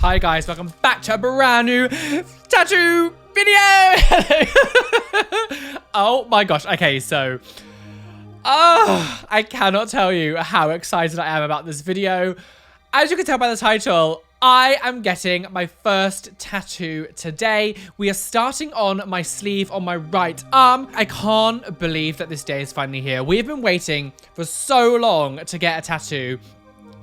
Hi guys, welcome back to a brand new tattoo video. Oh my gosh. Okay, so I cannot tell you how excited I am about this video. As you can tell by the title, I am getting my first tattoo today. We are starting on my sleeve on my right arm. I can't believe that this day is finally here. We've been waiting for so long to get a tattoo.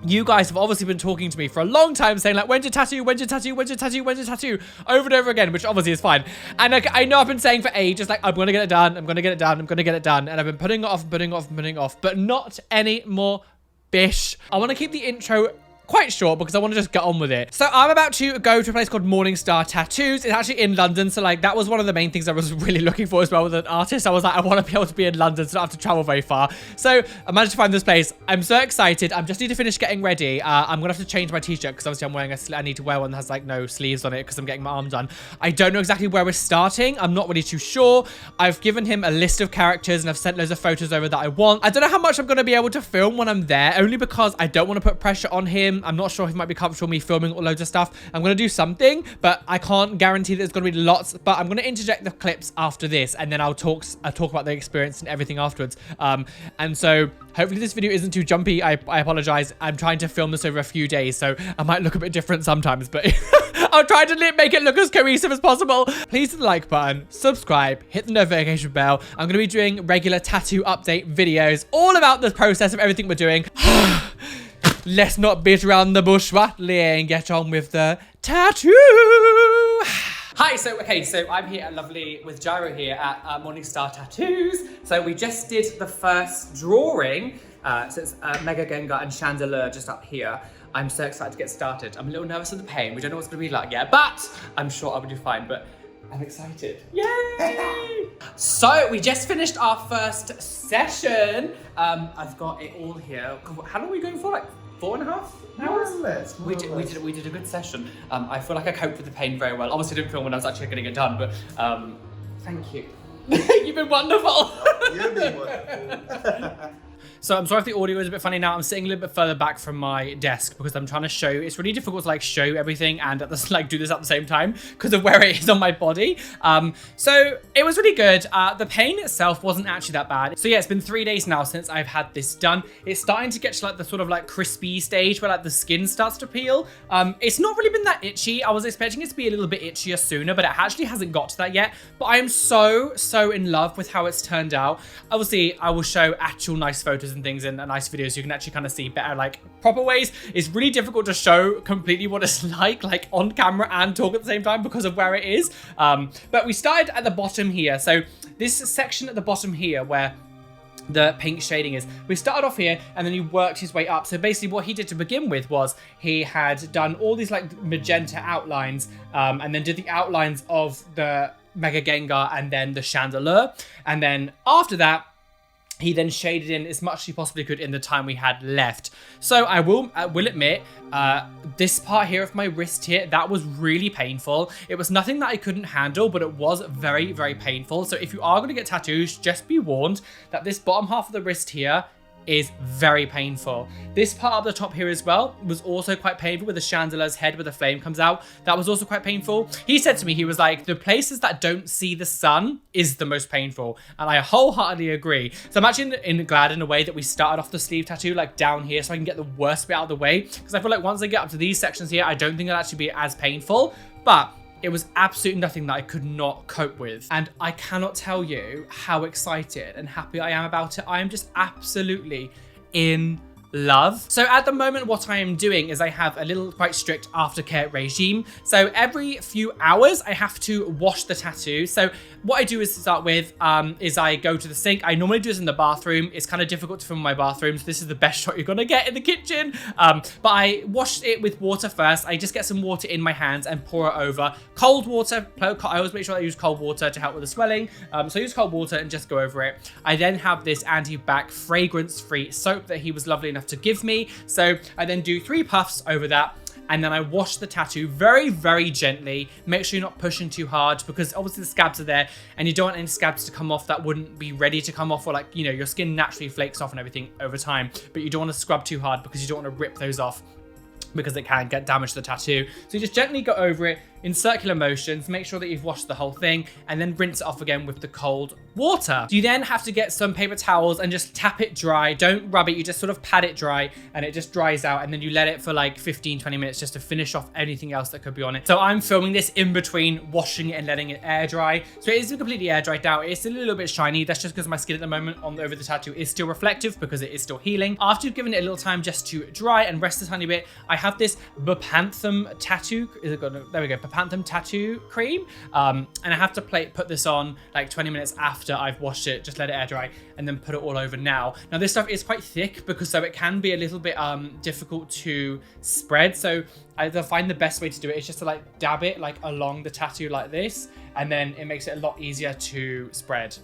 You guys have obviously been talking to me for a long time saying like, when's your tattoo, when's your tattoo, when's your tattoo, when's your tattoo, over and over again, which obviously is fine. And I know I've been saying for ages, like, I'm going to get it done, I'm going to get it done, I'm going to get it done. And I've been putting it off, but not anymore, bish. I want to keep the intro quite short because I want to just get on with it. So I'm about to go to a place called Morningstar Tattoos. It's actually in London. So like that was one of the main things I was really looking for as well with an artist. I was like, I want to be able to be in London so I don't have to travel very far. So I managed to find this place. I'm so excited. I just need to finish getting ready. I'm going to have to change my t-shirt because obviously I'm wearing I need to wear one that has like no sleeves on it because I'm getting my arm done. I don't know exactly where we're starting. I'm not really too sure. I've given him a list of characters and I've sent loads of photos over that I want. I don't know how much I'm going to be able to film when I'm there, only because I don't want to put pressure on him. I'm not sure if he might be comfortable me filming loads of stuff. I'm going to do something, but I can't guarantee that there's going to be lots, but I'm going to interject the clips after this and then I'll talk about the experience and everything afterwards. And so hopefully this video isn't too jumpy. I apologize. I'm trying to film this over a few days, so I might look a bit different sometimes, but I'll try to make it look as cohesive as possible. Please hit the like button, subscribe, hit the notification bell. I'm going to be doing regular tattoo update videos all about the process of everything we're doing. Let's not beat around the bush, Watley, and get on with the tattoo. Hi, so I'm here at lovely with Gyro here at Morningstar Tattoos. So we just did the first drawing. So it's Mega Gengar and Chandelier just up here. I'm so excited to get started. I'm a little nervous of the pain. We don't know what's going to be like yet, but I'm sure I'll do fine. But I'm excited. Yay! So we just finished our first session. I've got it all here. How long are we going for? Like 4.5 hours? We did a good session. I feel like I coped with the pain very well. Obviously I didn't film when I was actually getting it done, but thank you. You've been wonderful. You've been wonderful. So I'm sorry if the audio is a bit funny now. I'm sitting a little bit further back from my desk because I'm trying to show. It's really difficult to like show everything and at this, like do this at the same time because of where it is on my body. So it was really good. The pain itself wasn't actually that bad. So yeah, it's been 3 days now since I've had this done. It's starting to get to like the sort of like crispy stage where like the skin starts to peel. It's not really been that itchy. I was expecting it to be a little bit itchier sooner, but it actually hasn't got to that yet. But I am so in love with how it's turned out. Obviously, I will show actual nice photos and things in a nice video so you can actually kind of see better like proper ways. It's really difficult to show completely what it's like on camera and talk at the same time because of where it is. But we started at the bottom here. So this section at the bottom here where the pink shading is, we started off here and then he worked his way up. So basically what he did to begin with was he had done all these like magenta outlines and then did the outlines of the Mega Gengar and then the Chandelier, and then after that he then shaded in as much as he possibly could in the time we had left. So I will admit, this part here of my wrist here, that was really painful. It was nothing that I couldn't handle, but it was very painful. So if you are going to get tattoos, just be warned that this bottom half of the wrist here is very painful. This part up the top here as well was also quite painful with the Chandelier's head where the flame comes out. That was also quite painful. He said to me, he was like, the places that don't see the sun is the most painful. And I wholeheartedly agree. So I'm actually glad in a way that we started off the sleeve tattoo like down here so I can get the worst bit out of the way. Because I feel like once I get up to these sections here, I don't think it'll actually be as painful. But it was absolutely nothing that I could not cope with. And I cannot tell you how excited and happy I am about it. I am just absolutely in love. So at the moment, what I am doing is I have a little quite strict aftercare regime. So every few hours, I have to wash the tattoo. So what I do is to start with is I go to the sink. I normally do this in the bathroom. It's kind of difficult to film in my bathroom. So this is the best shot you're going to get in the kitchen. But I wash it with water first. I just get some water in my hands and pour it over. Cold water. I always make sure I use cold water to help with the swelling. So I use cold water and just go over it. I then have this anti-bac fragrance-free soap that he was lovely enough to give me. So I then do 3 puffs over that. And then I wash the tattoo very gently. Make sure you're not pushing too hard because obviously the scabs are there and you don't want any scabs to come off that wouldn't be ready to come off, or like, you know, your skin naturally flakes off and everything over time, but you don't want to scrub too hard because you don't want to rip those off. because it can get damage to the tattoo. So you just gently go over it in circular motions, make sure that you've washed the whole thing, and then rinse it off again with the cold water. You then have to get some paper towels and just tap it dry. Don't rub it, you just sort of pat it dry and it just dries out, and then you let it for like 15-20 minutes just to finish off anything else that could be on it. So I'm filming this in between washing it and letting it air dry. So it isn't completely air dried now, it's a little bit shiny. That's just because my skin at the moment over the tattoo is still reflective because it is still healing. After you've given it a little time just to dry and rest a tiny bit, I have this Panthem tattoo, there we go, Panthem tattoo cream, and I have to put this on like 20 minutes after I've washed it, just let it air dry, and then put it all over now. Now this stuff is quite thick because so it can be a little bit difficult to spread, so I find the best way to do it is just to like dab it like along the tattoo like this, and then it makes it a lot easier to spread.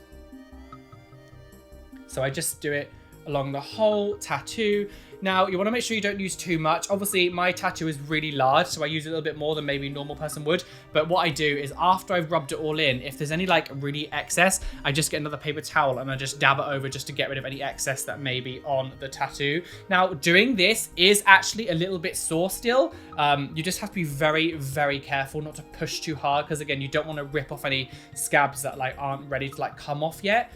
So I just do it along the whole tattoo. Now, you want to make sure you don't use too much. Obviously, my tattoo is really large, so I use a little bit more than maybe a normal person would. But what I do is after I've rubbed it all in, if there's any like really excess, I just get another paper towel and I just dab it over just to get rid of any excess that may be on the tattoo. Now, doing this is actually a little bit sore still. You just have to be very, very careful not to push too hard because again, you don't want to rip off any scabs that like aren't ready to like come off yet.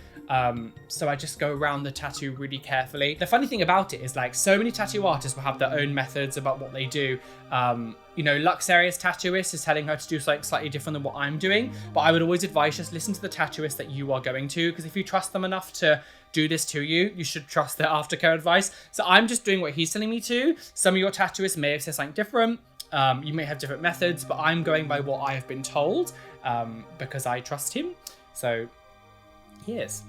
So I just go around the tattoo really carefully. The funny thing about it is like so many tattoo artists will have their own methods about what they do. You know, Luxaria's tattooist is telling her to do something slightly different than what I'm doing, but I would always advise just listen to the tattooist that you are going to, because if you trust them enough to do this to you, you should trust their aftercare advice. So I'm just doing what he's telling me to. Some of your tattooists may have said something different. You may have different methods, but I'm going by what I have been told because I trust him. So here's.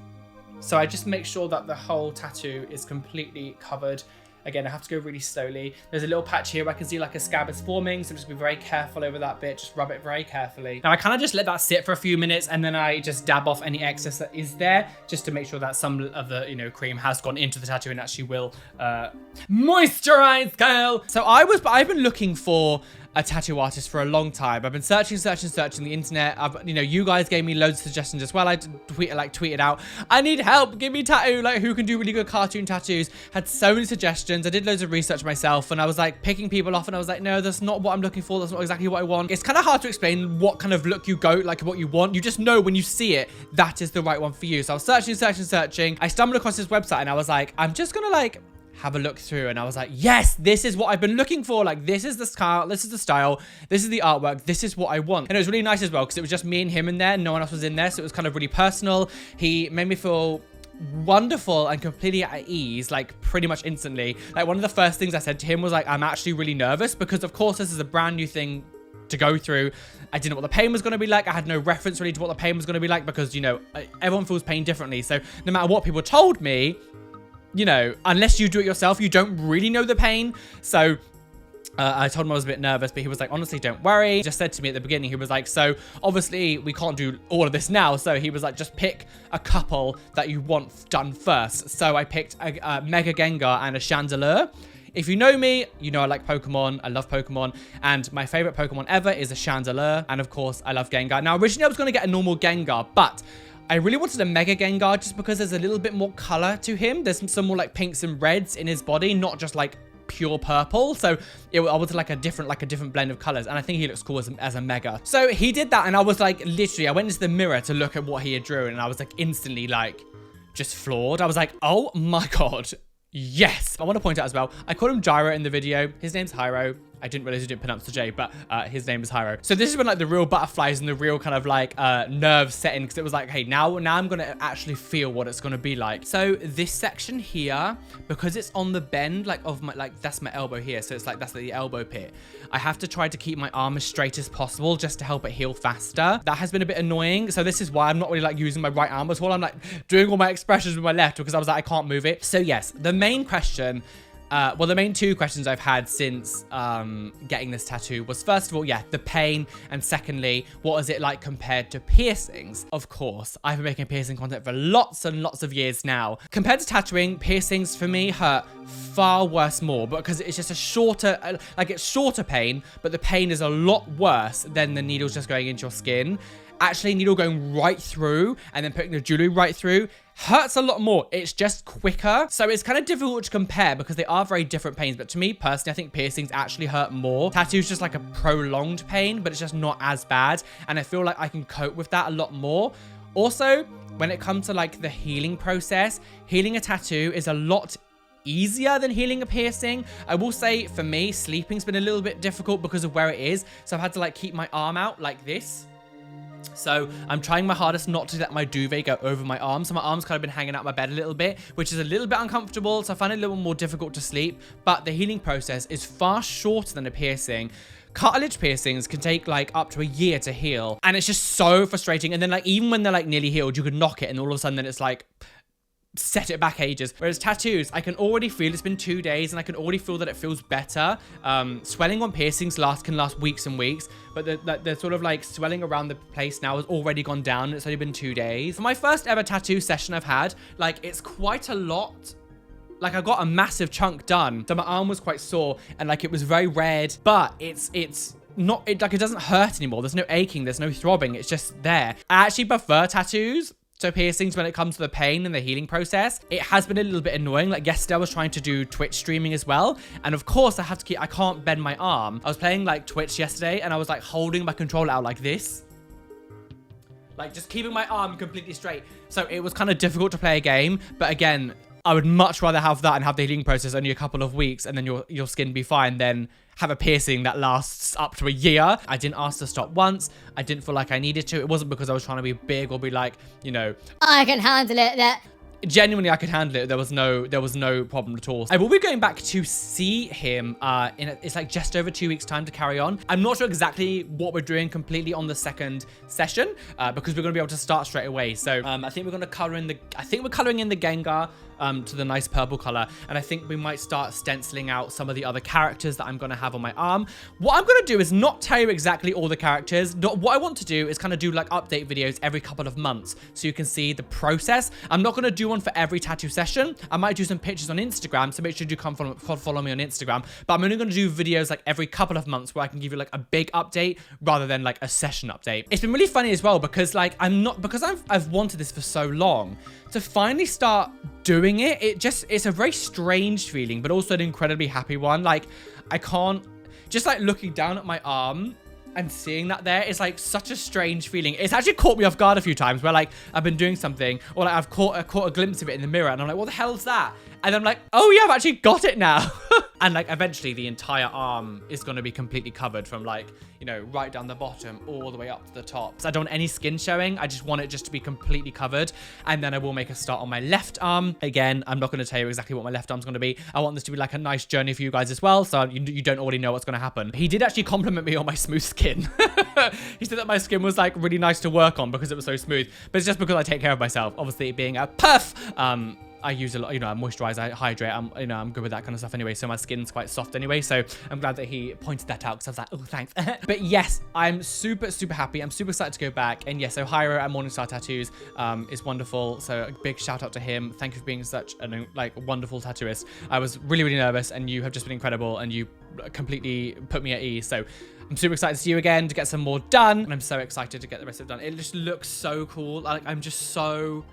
So I just make sure that the whole tattoo is completely covered. Again, I have to go really slowly. There's a little patch here where I can see like a scab is forming, so just be very careful over that bit. Just rub it very carefully. Now I kind of just let that sit for a few minutes and then I just dab off any excess that is there just to make sure that some of the, you know, cream has gone into the tattoo and actually will moisturize, girl. So I've been looking for a tattoo artist for a long time. I've been searching the internet. You know, you guys gave me loads of suggestions as well. I tweeted out, I need help, give me a tattoo, like who can do really good cartoon tattoos. Had so many suggestions. I did loads of research myself and I was like picking people off and I was like, no, that's not what I'm looking for. That's not exactly what I want. It's kind of hard to explain what kind of look you go, like what you want. You just know when you see it, that is the right one for you. So I was searching. I stumbled across this website and I was like, I'm just gonna like have a look through, and I was like, yes, this is what I've been looking for. Like, this is the style, this is the artwork, this is what I want. And it was really nice as well because it was just me and him in there, no one else was in there, so it was kind of really personal. He made me feel wonderful and completely at ease, like pretty much instantly. Like one of the first things I said to him was like, I'm actually really nervous because of course this is a brand new thing to go through. I didn't know what the pain was going to be like. I had no reference really to what the pain was going to be like because, you know, everyone feels pain differently. So no matter what people told me, you know, unless you do it yourself, you don't really know the pain. So I told him I was a bit nervous, but he was like, honestly, don't worry. He just said to me at the beginning, he was like, so obviously we can't do all of this now. So he was like, just pick a couple that you want done first. So I picked a Mega Gengar and a Chandelure. If you know me, you know I like Pokemon. I love Pokemon. And my favorite Pokemon ever is a Chandelure. And of course, I love Gengar. Now, originally I was going to get a normal Gengar, but I really wanted a Mega Gengar just because there's a little bit more color to him. There's some more like pinks and reds in his body, not just like pure purple. So I wanted like a different blend of colors, and I think he looks cool as a Mega. So he did that, and I was like, literally, I went into the mirror to look at what he had drew, and I was like instantly like just floored. I was like, oh my god, yes. I want to point out as well, I called him Gyro in the video. His name's Hyro. I didn't realize he didn't pronounce the J, but his name is Hyro. So this is when like the real butterflies and the real kind of like nerves set in, because it was like, hey, now I'm gonna actually feel what it's gonna be like. So this section here, because it's on the bend like of my, like that's my elbow here, so it's like that's the elbow pit. I have to try to keep my arm as straight as possible just to help it heal faster. That has been a bit annoying. So this is why I'm not really like using my right arm at all. I'm like doing all my expressions with my left because I was like, I can't move it. So yes, the main question, well, the main two questions I've had since getting this tattoo was, first of all, yeah, the pain, and secondly, what is it like compared to piercings? Of course, I've been making piercing content for lots and lots of years now. Compared to tattooing, piercings for me hurt far worse more because it's just a shorter, like it's shorter pain, but the pain is a lot worse than the needles just going into your skin. Actually, needle going right through and then putting the jewelry right through hurts a lot more. It's just quicker. So it's kind of difficult to compare because they are very different pains. But to me personally, I think piercings actually hurt more. Tattoo's just like a prolonged pain, but it's just not as bad. And I feel like I can cope with that a lot more. Also, when it comes to like the healing process, healing a tattoo is a lot easier than healing a piercing. I will say for me, sleeping's been a little bit difficult because of where it is. So I've had to like keep my arm out like this. So I'm trying my hardest not to let my duvet go over my arm. So my arm's kind of been hanging out my bed a little bit, which is a little bit uncomfortable. So I find it a little more difficult to sleep. But the healing process is far shorter than a piercing. Cartilage piercings can take like up to a year to heal. And it's just so frustrating. And then like even when they're like nearly healed, you can knock it and all of a sudden then it's like set it back ages. Whereas tattoos, I can already feel it's been 2 days and I can already feel that it feels better. Swelling on piercings can last weeks and weeks, but the sort of like swelling around the place now has already gone down. It's only been 2 days. For my first ever tattoo session I've had, like it's quite a lot. Like I got a massive chunk done. So my arm was quite sore and like it was very red, but it's not, like it doesn't hurt anymore. There's no aching, there's no throbbing. It's just there. I actually prefer tattoos to piercings when it comes to the pain and the healing process. It has been a little bit annoying. Like yesterday I was trying to do Twitch streaming as well. And of course I can't bend my arm. I was playing like Twitch yesterday and I was like holding my controller out like this. Like just keeping my arm completely straight. So it was kind of difficult to play a game. But again, I would much rather have that and have the healing process only a couple of weeks and then your skin be fine than have a piercing that lasts up to a year. I didn't ask to stop once. I didn't feel like I needed to. It wasn't because I was trying to be big or be like, you know, I can handle it. Genuinely, I could handle it. There was no problem at all. I will be going back to see him it's like just over 2 weeks time to carry on. I'm not sure exactly what we're doing completely on the second session because we're going to be able to start straight away. So I think we're going to color in we're coloring in the Gengar to the nice purple color. And I think we might start stenciling out some of the other characters that I'm going to have on my arm. What I'm going to do is not tell you exactly all the characters. What I want to do is kind of do like update videos every couple of months so you can see the process. I'm not going to do one for every tattoo session. I might do some pictures on Instagram, so make sure you do come follow me on Instagram. But I'm only going to do videos like every couple of months where I can give you like a big update rather than like a session update. It's been really funny as well because like I've wanted this for so long. To finally start doing it, it's a very strange feeling, but also an incredibly happy one. Like I can't, just like looking down at my arm and seeing that there is like such a strange feeling. It's actually caught me off guard a few times where like I've been doing something or like I've caught a glimpse of it in the mirror and I'm like, what the hell's that? And I'm like, oh yeah, I've actually got it now. And like eventually the entire arm is going to be completely covered from like, you know, right down the bottom all the way up to the top. So I don't want any skin showing. I just want it just to be completely covered. And then I will make a start on my left arm. Again, I'm not going to tell you exactly what my left arm's going to be. I want this to be like a nice journey for you guys as well. So you don't already know what's going to happen. He did actually compliment me on my smooth skin. He said that my skin was like really nice to work on because it was so smooth. But it's just because I take care of myself. Obviously being a puff, I use a lot, you know, I moisturize, I hydrate, I'm good with that kind of stuff anyway, so my skin's quite soft anyway, so I'm glad that he pointed that out, because I was like, oh, thanks. But yes, I'm super, super happy, I'm super excited to go back, and yes, so Hyro at Morningstar Tattoos is wonderful, so a big shout out to him. Thank you for being such a like wonderful tattooist. I was really, really nervous, and you have just been incredible, and you completely put me at ease, so I'm super excited to see you again, to get some more done, and I'm so excited to get the rest of it done. It just looks so cool. Like, I'm just so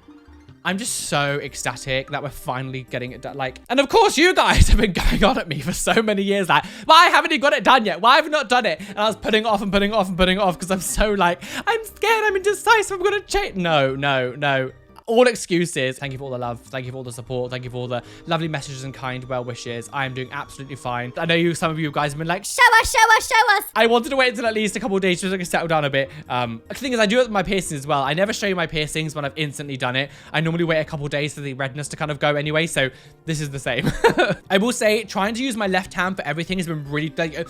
ecstatic that we're finally getting it done. Like, and of course you guys have been going on at me for so many years, like, why haven't you got it done yet? Why have you not done it? And I was putting it off and putting it off and putting it off because I'm so like, I'm scared, I'm indecisive, I'm gonna change. No. All excuses. Thank you for all the love. Thank you for all the support. Thank you for all the lovely messages and kind well wishes. I am doing absolutely fine. I know some of you guys have been like, Show us. I wanted to wait until at least a couple of days just so I can settle down a bit. The thing is, I do it with my piercings as well. I never show you my piercings when I've instantly done it. I normally wait a couple of days for the redness to kind of go anyway, so this is the same. I will say, trying to use my left hand for everything has been really, like,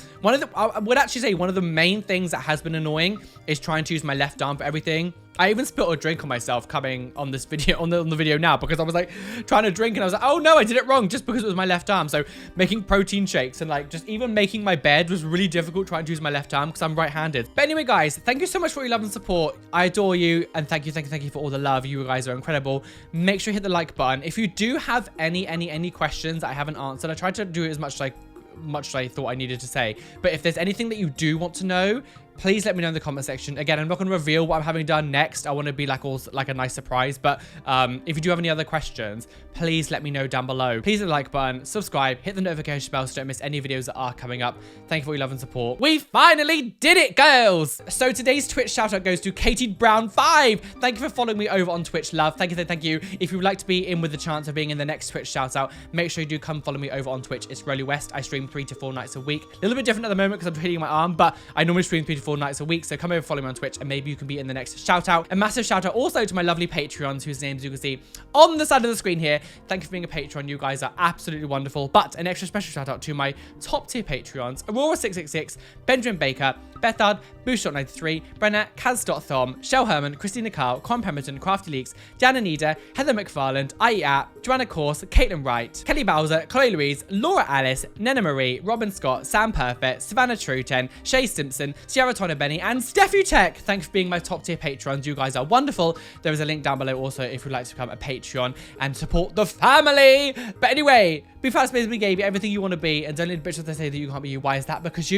I would actually say one of the main things that has been annoying is trying to use my left arm for everything. I even spilled a drink on myself coming on this video, on the video now, because I was like trying to drink and I was like, oh no, I did it wrong just because it was my left arm. So making protein shakes and like just even making my bed was really difficult trying to use my left arm because I'm right-handed. But anyway, guys, thank you so much for your love and support. I adore you, and thank you for all the love. You guys are incredible. Make sure you hit the like button. If you do have any questions that I haven't answered, I tried to do it as much as I thought I needed to say. But if there's anything that you do want to know, please let me know in the comment section. Again, I'm not going to reveal what I'm having done next. I want to be like all like a nice surprise. But if you do have any other questions, please let me know down below. Please hit the like button, subscribe, hit the notification bell so don't miss any videos that are coming up. Thank you for your love and support. We finally did it, girls! So today's Twitch shout out goes to Katie Brown 5. Thank you for following me over on Twitch, love. Thank you, thank you. If you would like to be in with the chance of being in the next Twitch shout out, make sure you do come follow me over on Twitch. It's Roly West. I stream 3 to 4 nights a week. A little bit different at the moment because I'm healing my arm, but I normally stream 3 to 4 nights a week. So come over, follow me on Twitch, and maybe you can be in the next shout out. A massive shout out also to my lovely Patreons, whose names you can see on the side of the screen here. Thank you for being a Patreon. You guys are absolutely wonderful. But an extra special shout out to my top tier Patreons: Aurora666, Benjamin Baker, Bethard, Booshot93, Brenna, Kaz.Thom, Shell Herman, Christina Carl, Con Pemberton, Crafty Leaks, Diana Nida, Heather McFarland, IE App, Joanna Course, Caitlin Wright, Kelly Bowser, Chloe Louise, Laura Alice, Nena Marie, Robin Scott, Sam Perfect, Savannah Truten, Shay Simpson, Sierra Tona Benny, and Steffi Tech. Thanks for being my top tier Patrons. You guys are wonderful. There is a link down below also if you'd like to become a Patreon and support the family. But anyway, be fast, baby, gave you everything you want to be, and don't let the bitches say that you can't be you. Why is that? Because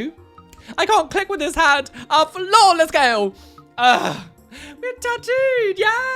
I can't click with this hand. Flawless, girl. We're tattooed. Yeah.